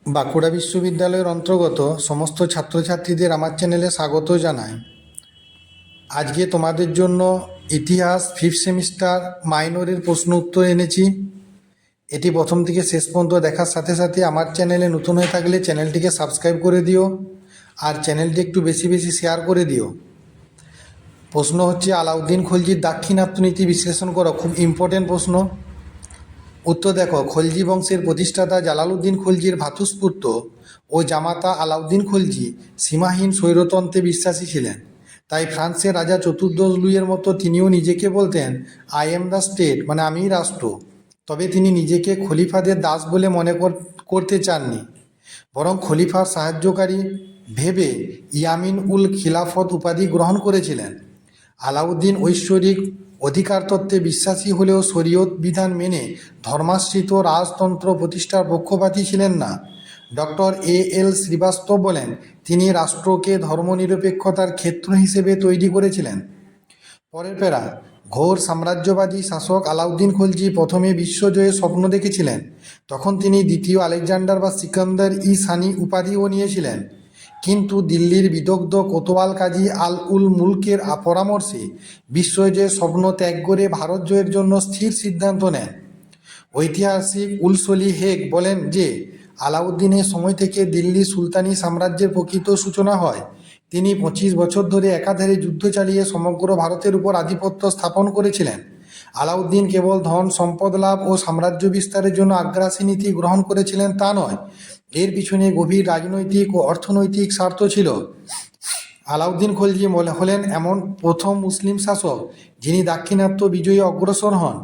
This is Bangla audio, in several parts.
বাঁকুড়া বিশ্ববিদ্যালয়ের অন্তর্গত সমস্ত ছাত্রছাত্রীদের আমার চ্যানেলে স্বাগত জানাই। আজকে তোমাদের জন্য ইতিহাস ফিফথ সেমিস্টার মাইনরের প্রশ্ন উত্তর এনেছি। এটি প্রথম থেকে শেষ পর্যন্ত দেখার সাথে সাথে আমার চ্যানেলে নতুন হয়ে থাকলে চ্যানেলটিকে সাবস্ক্রাইব করে দিও আর চ্যানেলটি একটু বেশি বেশি শেয়ার করে দিও। প্রশ্ন হচ্ছে, আলাউদ্দিন খলজির দাক্ষিণাত্য নীতি বিশ্লেষণ করো। খুব ইম্পর্টেন্ট প্রশ্ন। উত্তর দেখো, খলজি বংশের প্রতিষ্ঠাতা জালালউদ্দিন খলজির ভ্রাতুষ্পুত্র ও জামাতা আলাউদ্দিন খলজি সীমাহীন স্বৈরতন্ত্রে বিশ্বাসী ছিলেন। তাই ফ্রান্সের রাজা চতুর্দশ লুইয়ের মতো তিনিও নিজেকে বলতেন আই এম দ্য স্টেট, মানে আমিই রাষ্ট্র। তবে তিনি নিজেকে খলিফাদের দাস বলে মনে করতে চাননি, বরং খলিফার সাহায্যকারী ভেবে ইয়ামিন উল খিলাফত উপাধি গ্রহণ করেছিলেন। আলাউদ্দিন ঐশ্বরিক অধিকার তত্ত্বে বিশ্বাসী হলেও শরীয়ত বিধান মেনে ধর্মাশ্রিত রাজতন্ত্র প্রতিষ্ঠার পক্ষপাতী ছিলেন না। ডক্টর এল শ্রীবাস্তব বলেন, তিনি রাষ্ট্রকে ধর্মনিরপেক্ষতার ক্ষেত্র হিসেবে তৈরি করেছিলেন। পরের প্যারা, ঘোর সাম্রাজ্যবাদী শাসক আলাউদ্দিন খলজি প্রথমে বিশ্বজয়ের স্বপ্ন দেখেছিলেন। তখন তিনি দ্বিতীয় আলেকজান্ডার বা সিকান্দার ই সানি উপাধিও নিয়েছিলেন। কিন্তু দিল্লির বিদগ্ধ কোতোয়াল কাজী আল উল মুলকের পরামর্শে বিশ্বজয়ের স্বপ্ন ত্যাগ করে ভারত জয়ের জন্য স্থির সিদ্ধান্ত নেন। ঐতিহাসিক উলসলি হেগ বলেন যে আলাউদ্দিনের সময় থেকে দিল্লি সুলতানি সাম্রাজ্যের প্রকৃত সূচনা হয়। তিনি 25 বছর ধরে একাধারে যুদ্ধ চালিয়ে সমগ্র ভারতের উপর আধিপত্য স্থাপন করেছিলেন। আলাউদ্দিন কেবল ধন সম্পদ লাভ ও সাম্রাজ্য বিস্তারের জন্য আগ্রাসী নীতি গ্রহণ করেছিলেন তা নয়, এর পিছনে গভীর রাজনৈতিক ও অর্থনৈতিক স্বার্থ ছিল। আলাউদ্দিন খলজি হলেন এমন প্রথম মুসলিম শাসক যিনি দাক্ষিণাত্য বিজয়ী অগ্রসর হন।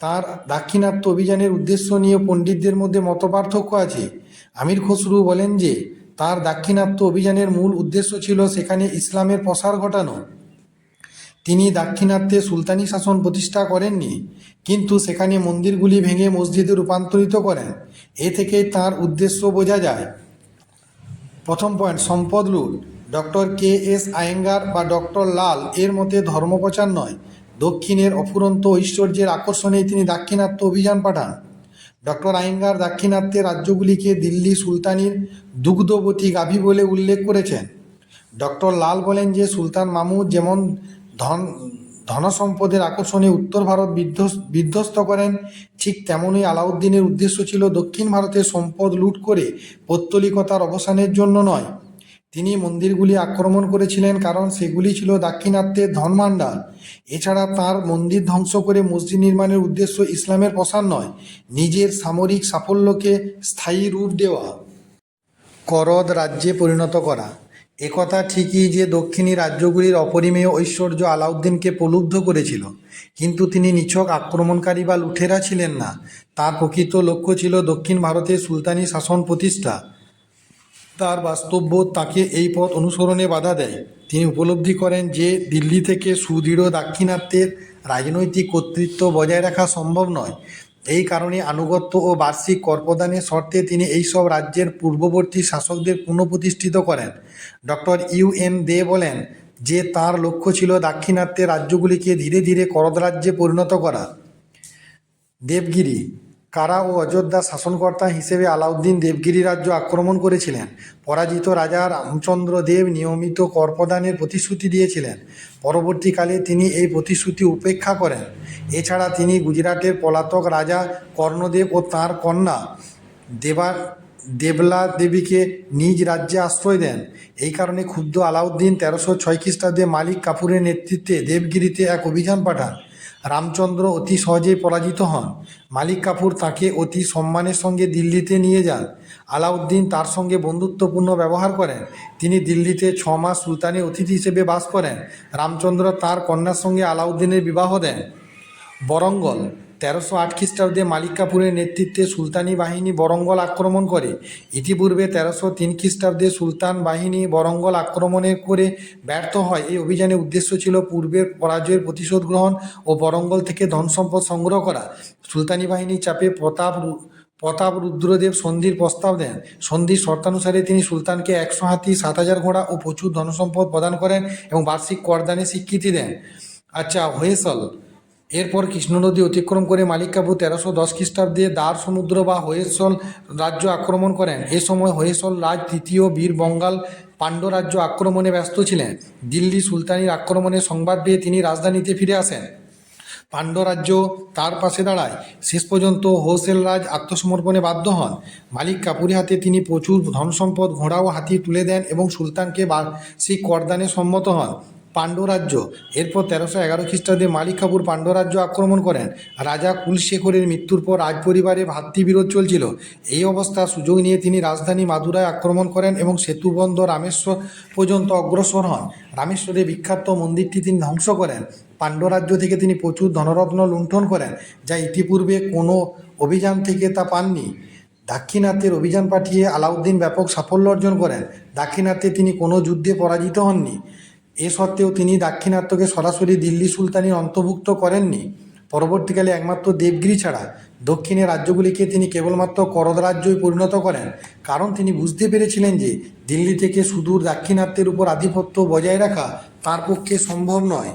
তার দাক্ষিণাত্য অভিযানের উদ্দেশ্য নিয়ে পণ্ডিতদের মধ্যে মতপার্থক্য আছে। আমির খসরু বলেন যে তার দাক্ষিণাত্য অভিযানের মূল উদ্দেশ্য ছিল সেখানে ইসলামের প্রসার ঘটানো। তিনি দাক্ষিণাত্যে সুলতানি শাসন প্রতিষ্ঠা করেননি, কিন্তু সেখানে মন্দিরগুলি ভেঙে মসজিদে রূপান্তরিত করেন। এ থেকেই তার উদ্দেশ্য বোঝা যায়। প্রথম পয়েন্ট, সম্পদ লুট। ডক্টর KS আয়েঙ্গার বা ডক্টর লাল এর মতে ধর্মপ্রচার নয়, দক্ষিণের অফুরন্ত ঐশ্বর্যের আকর্ষণেই তিনি দাক্ষিণাত্য অভিযান পাঠান। ডক্টর আয়েঙ্গার দাক্ষিণাত্যের রাজ্যগুলিকে দিল্লি সুলতানির দুগ্ধবতী গাভী বলে উল্লেখ করেছেন। ডক্টর লাল বলেন যে সুলতান মাহমুদ যেমন ধনসম্পদের আকর্ষণে উত্তর ভারত বিধ্বস্ত করেন, ঠিক তেমনই আলাউদ্দিনের উদ্দেশ্য ছিল দক্ষিণ ভারতের সম্পদ লুট করে পৌত্তলিকতার অবসানের জন্য নয়। তিনি মন্দিরগুলি আক্রমণ করেছিলেন কারণ সেগুলি ছিল দাক্ষিণাত্যের ধনভাণ্ডার। এছাড়া তার মন্দির ধ্বংস করে মসজিদ নির্মাণের উদ্দেশ্য ইসলামের প্রসার নয়, নিজের সামরিক সাফল্যকে স্থায়ী রূপ দেওয়া, করদ রাজ্যে পরিণত করা। একথা ঠিকই যে দক্ষিণী রাজ্যগুলির অপরিমেয় ঐশ্বর্য আলাউদ্দিনকে প্রলুব্ধ করেছিল, কিন্তু তিনি নিছক আক্রমণকারী বা লুঠেরা ছিলেন না। তার প্রকৃত লক্ষ্য ছিল দক্ষিণ ভারতের সুলতানি শাসন প্রতিষ্ঠা। তার বাস্তববোধ তাকে এই পথ অনুসরণে বাধা দেয়। তিনি উপলব্ধি করেন যে দিল্লি থেকে সুদৃঢ় দাক্ষিণাত্যের রাজনৈতিক কর্তৃত্ব বজায় রাখা সম্ভব নয়। এই কারণে আনুগত্য ও বার্ষিক কর প্রদানের শর্তে তিনি এইসব রাজ্যের পূর্ববর্তী শাসকদের পুনঃপ্রতিষ্ঠিত করেন। ডক্টর UN দে বলেন যে তার লক্ষ্য ছিল দাক্ষিণাত্যের রাজ্যগুলিকে ধীরে ধীরে করদ রাজ্যে পরিণত করা। দেবগিরি, কারা ও অযোধ্যা শাসনকর্তা হিসেবে আলাউদ্দিন দেবগিরি রাজ্য আক্রমণ করেছিলেন। পরাজিত রাজা রামচন্দ্র দেব নিয়মিত কর প্রদানের প্রতিশ্রুতি দিয়েছিলেন। পরবর্তীকালে তিনি এই প্রতিশ্রুতি উপেক্ষা করেন। এছাড়া তিনি গুজরাটের পলাতক রাজা কর্ণদেব ও তাঁর কন্যা দেবলা দেবীকে নিজ রাজ্যে আশ্রয় দেন। এই কারণে ক্ষুব্ধ আলাউদ্দিন 1306 খ্রিস্টাব্দে মালিক কাফুরের নেতৃত্বে দেবগিরিতে এক অভিযান পাঠান। রামচন্দ্র অতি সহজেই পরাজিত হন। মালিক কাফুর তাকে অতি সম্মানের সঙ্গে দিল্লিতে নিয়ে যান। আলাউদ্দিন তার সঙ্গে বন্ধুত্বপূর্ণ ব্যবহার করেন। তিনি দিল্লিতে 6 মাস সুলতানের অতিথি হিসেবে বাস করেন। রামচন্দ্র তার কন্যার সঙ্গে আলাউদ্দিনের বিবাহ দেন। বরঙ্গল, 1308 খ্রিস্টাব্দে মালিক কাফুরের নেতৃত্বে সুলতানি বাহিনী বরঙ্গল আক্রমণ করে। ইতিপূর্বে 1303 খ্রিস্টাব্দে সুলতান বাহিনী বরঙ্গল আক্রমণে করে ব্যর্থ হয়। এই অভিযানের উদ্দেশ্য ছিল পূর্বের পরাজয়ের প্রতিশোধ গ্রহণ ও বরঙ্গল থেকে ধনসম্পদ সংগ্রহ করা। সুলতানি বাহিনীর চাপে প্রতাপ রুদ্রদেব সন্ধির প্রস্তাব দেন। সন্ধির শর্তানুসারে তিনি সুলতানকে 100 হাতি, 7000 ঘোড়া ও প্রচুর ধনসম্পদ প্রদান করেন এবং বার্ষিক করদানে স্বীকৃতি দেন। আচ্ছা, হোয়েসল, এরপর কৃষ্ণ নদী অতিক্রম করে মালিক কাফুর 1310 খ্রিস্টাব্দে দ্বার সমুদ্র বা হোয়েসল রাজ্য আক্রমণ করেন। এ সময় হোয়েসল রাজ তৃতীয় বীর বঙ্গাল পাণ্ড্য রাজ্য আক্রমণে ব্যস্ত ছিলেন। দিল্লি সুলতানির আক্রমণের সংবাদ পেয়ে তিনি রাজধানীতে ফিরে আসেন। পাণ্ড্য রাজ্য তার পাশে দাঁড়ায়। শেষ পর্যন্ত হোয়সল রাজ আত্মসমর্পণে বাধ্য হন। মালিক কাফুরের হাতে তিনি প্রচুর ধনসম্পদ, ঘোড়া ও হাতি তুলে দেন এবং সুলতানকে বার্ষিক করদানে সম্মত হন। পাণ্ড্য রাজ্য এরপর 1311 খ্রিস্টাব্দে মালিক কাফুর পাণ্ড্য রাজ্য আক্রমণ করেন। রাজা কুলশেখরের মৃত্যুর পর রাজপরিবারে ভ্রাতৃবিরোধ চলছিল। এই অবস্থার সুযোগ নিয়ে তিনি রাজধানী মাদুরায় আক্রমণ করেন এবং সেতুবন্ধ রামেশ্বর পর্যন্ত অগ্রসর হন। রামেশ্বরের বিখ্যাত মন্দিরটি তিনি ধ্বংস করেন। পাণ্ড্য রাজ্য থেকে তিনি প্রচুর ধনরত্ন লুণ্ঠন করেন, যা ইতিপূর্বে কোনো অভিযান থেকে তা পাননি। দাক্ষিণাত্যের অভিযান পাঠিয়ে আলাউদ্দিন ব্যাপক সাফল্য অর্জন করেন। দাক্ষিণাত্যে তিনি কোনো যুদ্ধে পরাজিত হননি। এ সত্ত্বেও তিনি দাক্ষিণাত্যকে সরাসরি দিল্লি সুলতানির অন্তর্ভুক্ত করেননি। পরবর্তীকালে একমাত্র দেবগিরি ছাড়া দক্ষিণের রাজ্যগুলিকে তিনি কেবলমাত্র করদ রাজ্যই পরিণত করেন, কারণ তিনি বুঝতে পেরেছিলেন যে দিল্লি থেকে সুদূর দাক্ষিণাত্যের উপর আধিপত্য বজায় রাখা তাঁর পক্ষে সম্ভব নয়।